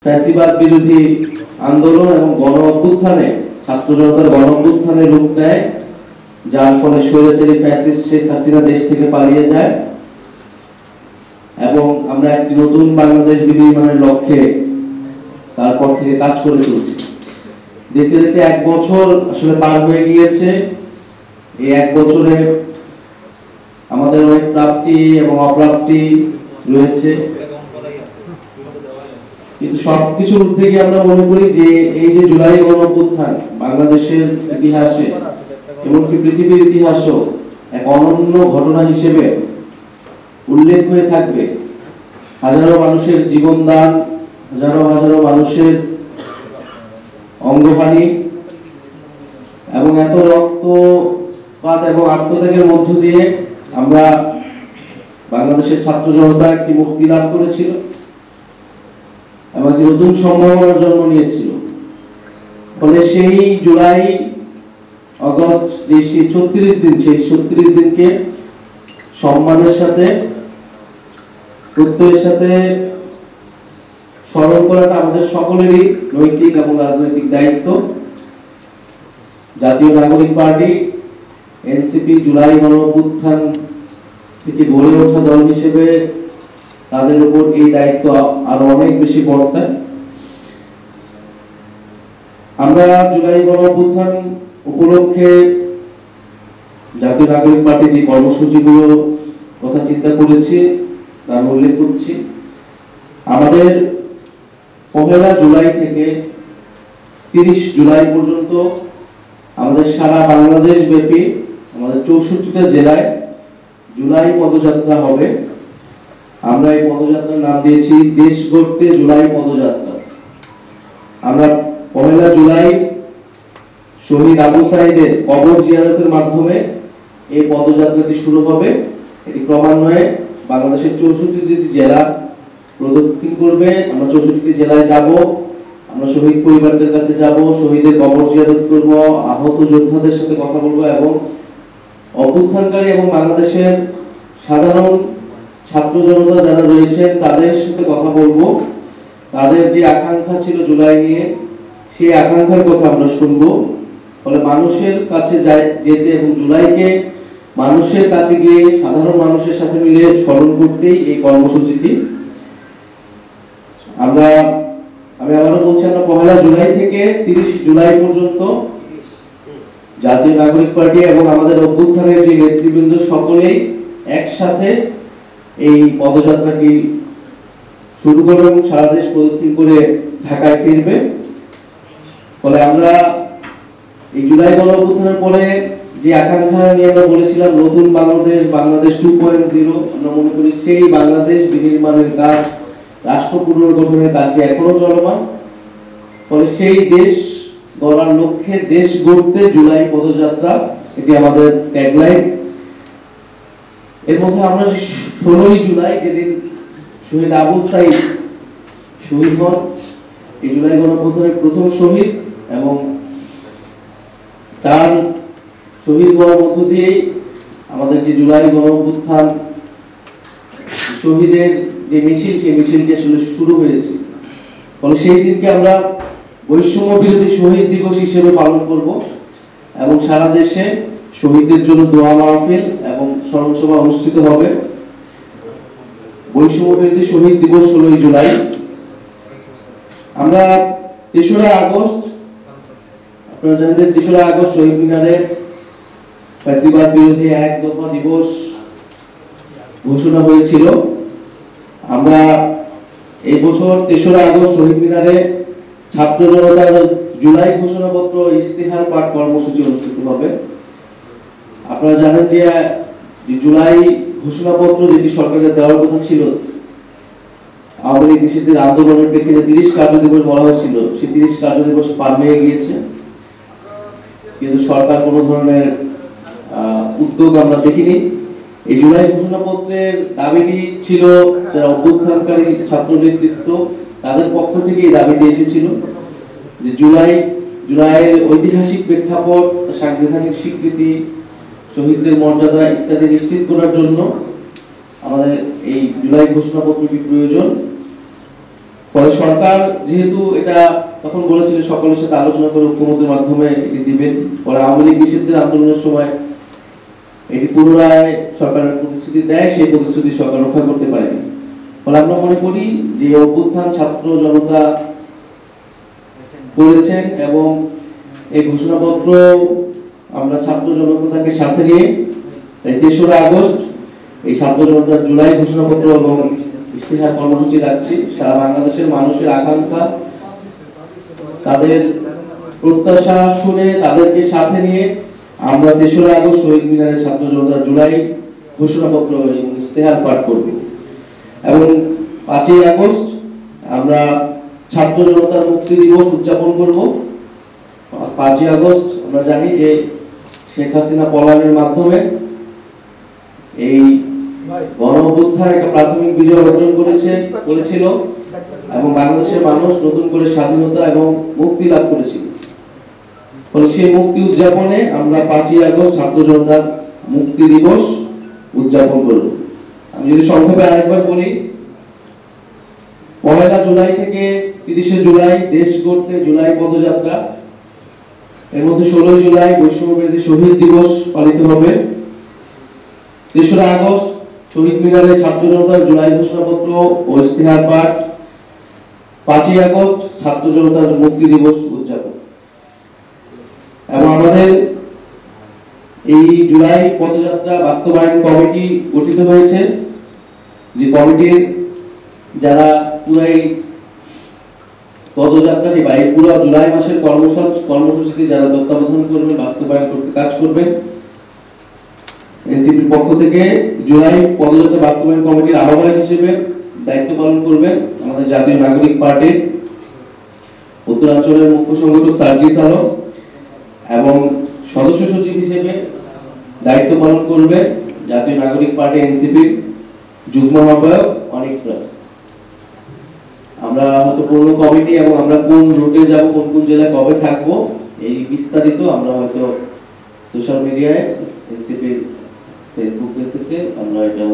ফ্যাসিবাদ বিরোধী আন্দোলন এবং গণ অভ্যুত্থানে ছাত্র জনতার গণ অভ্যুত্থানে রূপ নেয়, যার ফলে স্বৈরাচারী ফ্যাসিস্ট শেখ হাসিনা দেশ থেকে পালিয়ে যায় এবং আমরা একটি নতুন বাংলাদেশ বিনির্মাণের লক্ষ্যে তারপর থেকে কাজ করে চলছি। দেখতে দেখতে 1 বছর আসলে পার হয়ে গিয়েছে। এই 1 বছরে আমাদের অনেক প্রাপ্তি এবং অপ্রাপ্তি রয়েছে, কিন্তু সবকিছুর ঊর্ধ্বে গিয়ে আমরা মনে করি যে এই যে জুলাই গণ অভ্যুত্থান বাংলাদেশের ইতিহাসে এমনকি পৃথিবীর ইতিহাসেও এক অনন্য ঘটনা হিসেবে উল্লেখ হয়ে থাকবে। হাজারো মানুষের জীবনদান, হাজারো হাজারো মানুষের অঙ্গহানি এবং এত রক্তপাত এবং আত্মত্যাগের মধ্য দিয়ে আমরা বাংলাদেশের ছাত্র জনতা একটি মুক্তি লাভ করেছিল এবং একটি নতুন সম্ভাবনার জন্ম নিয়েছিল। ফলে সেই জুলাই আগস্ট যে 36 দিন, সেই 36 দিনকে সম্মানের সাথে প্রত্যয়ের সাথে স্মরণ করাটা আমাদের সকলেরই নৈতিক এবং রাজনৈতিক দায়িত্ব। জাতীয় নাগরিক পার্টি এনসিপি জুলাই গণ অভ্যুত্থান থেকে গড়ে ওঠা দল হিসেবে তাদের উপর এই দায়িত্ব আরো অনেক বেশি বর্তায়। আমরা জুলাই গণ অভ্যুত্থান উপলক্ষে জাতীয় নাগরিক পার্টি যে কর্মসূচিগুলো কথা চিন্তা করেছি তার উল্লেখ করছি। আমাদের 1 জুলাই থেকে 30 জুলাই পর্যন্ত আমাদের সারা বাংলাদেশ ব্যাপী আমাদের 64টা জেলায় জুলাই পদযাত্রা হবে। আমরা এই পদযাত্রার নাম দিয়েছি দেশ গড়তে জুলাই পদযাত্রা। আমরা 1 জুলাই শহীদ আবু সাঈদের কবর জিয়ারতের মাধ্যমে এই পদযাত্রাটি শুরু হবে। এটি ক্রমান্বয়ে বাংলাদেশের 64টি জেলা প্রদক্ষিণ করবে। আমরা 64টি জেলায় যাব, আমরা শহীদ পরিবারদের কাছে যাব, শহীদের কবর জিয়ারত করব, আহত যোদ্ধাদের সাথে কথা বলবো এবং অভ্যুত্থানকারী এবং বাংলাদেশের সাধারণ ছাত্র জনতা যারা রয়েছেন তাদের সাথে কথা বলবো। তাদের যে আকাঙ্ক্ষা ছিল জুলাই নিয়ে, সেই আকাঙ্ক্ষার কথা আমরা শুনবো। ফলে মানুষের কাছে যেতে এবং জুলাইকে মানুষের কাছে গিয়ে সাধারণ মানুষের সাথে মিলে স্মরণ করতেই এই কর্মসূচিটি। আমি আবারও বলছি, আমরা 1 জুলাই থেকে 30 জুলাই পর্যন্ত জাতীয় নাগরিক পার্টি এবং আমাদের অভ্যুত্থানের যে নেতৃবৃন্দ সকলেই একসাথে এই পদযাত্রাটি শুরু করবে এবং সারা দেশ প্রদক্ষিণ করে ঢাকায় ফিরবে। ফলে আমরা এই জুলাই গণ অভ্যুত্থানের পরে যে আকাঙ্ক্ষা নিয়ে আমরা বলেছিলাম নতুন বাংলাদেশ, বাংলাদেশ 2.0, আমরা মনে করি সেই বাংলাদেশ বিনির্মাণের কাজ, রাষ্ট্র পুনর্গঠনের কাজটি এখনো চলমান। ফলে সেই দেশ গড়ার লক্ষ্যে দেশ গড়তে জুলাই পদযাত্রা, এটি আমাদের ট্যাগলাইন। এর মধ্যে আমরা 16 জুলাই যেদিন শহীদ আবু সাঈদ শহীদ হন, এই জুলাই গণ অভ্যুত্থানের প্রথম শহীদ, এবং তার শহীদ হওয়ার মধ্য দিয়েই আমাদের যে জুলাই গণ অভ্যুত্থান শহীদের যে মিছিল, সেই মিছিলটি আসলে শুরু হয়েছে। ফলে সেই দিনকে আমরা বৈষম্য বিরোধী শহীদ দিবস হিসেবে পালন করব এবং সারা দেশে শহীদদের জন্য দোয়া মাহফিল এবং স্মরণ সভা অনুষ্ঠিত হবে। বৈষম্য বিরোধী শহীদ দিবস 16 জুলাই। আমরা 3রা আগস্ট, আপনারা জানেন 3রা আগস্ট শহীদ মিনারে ফ্যাসিবাদ বিরোধী 1 দফা দিবস ঘোষণা হয়েছিল। আমরা এই বছর 3রা আগস্ট শহীদ মিনারে ছাত্র জনতার জুলাই ঘোষণাপত্র ইস্তেহার পাঠ কর্মসূচি অনুষ্ঠিত হবে। আপনারা জানেন যে জুলাই ঘোষণাপত্র যেটি সরকারের দেওয়ার কথা ছিল, আওয়ামী লীগ নিষিদ্ধের আন্দোলনের প্রেক্ষিতে 30 কার্যদিবস বলা হয়েছিল, সেই 30 কার্যদিবস পার হয়ে গিয়েছে, কিন্তু সরকার কোনো ধরনের উদ্যোগ আমরা দেখিনি। এই জুলাই ঘোষণাপত্রের দাবিটি ছিল যারা অভ্যুত্থানকারী ছাত্র নেতৃত্ব তাদের পক্ষ থেকে এই দাবিটি এসেছিল যে জুলাইয়ের ঐতিহাসিক প্রেক্ষাপট, সাংবিধানিক স্বীকৃতি, শহীদদের মর্যাদা ইত্যাদি নিশ্চিত করার জন্য আমাদের এই জুলাই ঘোষণাপত্রটি প্রয়োজন। পরে সরকার যেহেতু এটা তখন বলেছিল সকলের সাথে আলোচনা করে ঐক্যমতের মাধ্যমে এটি দিবেন, পরে আওয়ামী লীগ নিষিদ্ধের আন্দোলনের সময় এটি পুনরায় সরকারের প্রতিশ্রুতি দেয়, সেই প্রতিশ্রুতি সরকার রক্ষা করতে পারেনি। ফলে আমরা মনে করি যে অভ্যুত্থান ছাত্র জনতা করেছেন এবং এই ঘোষণাপত্র আমরা ছাত্র জনতাকে সাথে নিয়ে ৩রা আগস্ট এই ছাত্র জনতার জুলাই ঘোষণাপত্র এবং ইশতেহার কর্মসূচি রাখছি। সারা বাংলাদেশের মানুষের আকাঙ্ক্ষা, তাদের প্রত্যাশা শুনে তাদেরকে সাথে নিয়ে আমরা ৩রা আগস্ট শহীদ মিনারে ছাত্র জনতার জুলাই ঘোষণাপত্র এবং ইশতেহার পাঠ করব এবং ৫ই আগস্ট আমরা ছাত্র জনতার মুক্তি দিবস উদযাপন করব। ৫ই আগস্ট আমরা জানি যে শেখ হাসিনা পলায়নের মাধ্যমে এই গণঅভ্যুত্থান একটা প্রাথমিক বিজয় অর্জন করেছিল এবং বাংলাদেশের মানুষ নতুন করে স্বাধীনতা এবং মুক্তি লাভ করেছিল। ফলে সেই মুক্তি উদযাপনে আমরা ৫ই আগস্ট ছাত্র জনতার মুক্তি দিবস উদযাপন করব। আমি যদি সংক্ষেপে আরেকবার বলি, ১ জুলাই থেকে ৩০ জুলাই দেশ গড়তে জুলাই পদযাত্রা, এর মধ্যে ১৬ জুলাই বৈষম্যবিরোধী শহীদ দিবস পালিত হবে। ৩রা আগস্ট শহীদ মিনারে ছাত্র জনতার জুলাই ঘোষণাপত্র ও ইশতেহার পাঠ, ৫ই আগস্ট ছাত্র জনতার মুক্তি দিবস উদযাপন। এবং আমাদের এই জুলাই পদযাত্রা বাস্তবায়ন কমিটি গঠিত হয়েছে, যে কমিটির যারা পুরো এই পদযাত্রাটি বা এই পুরো জুলাই মাসের কর্মসূচিটি যারা তত্ত্বাবধান করবেন, বাস্তবায়ন করতে কাজ করবেন। এনসিপির পক্ষ থেকে জুলাই পদযাত্রা বাস্তবায়ন কমিটির আহ্বায়ক হিসেবে দায়িত্ব পালন করবেন আমাদের জাতীয় নাগরিক পার্টির উত্তরাঞ্চলের মুখ্য সংগঠক সার্জিস আলম এবং সদস্য সচিব হিসেবে দায়িত্ব পালন করবে জাতীয় নাগরিক পার্টি এনসিপির যুগ্ম আহ্বায়ক অনিক রাজ। আমরা হয়তো পূর্ণ কমিটি এবং আমরা কোন রুটে যাব, কোন কোন জেলায় কবে থাকবো, এই বিস্তারিত আমরা হয়তো সোশ্যাল মিডিয়ায় এনসিপির ফেসবুক পেজ থেকে আমরা এটা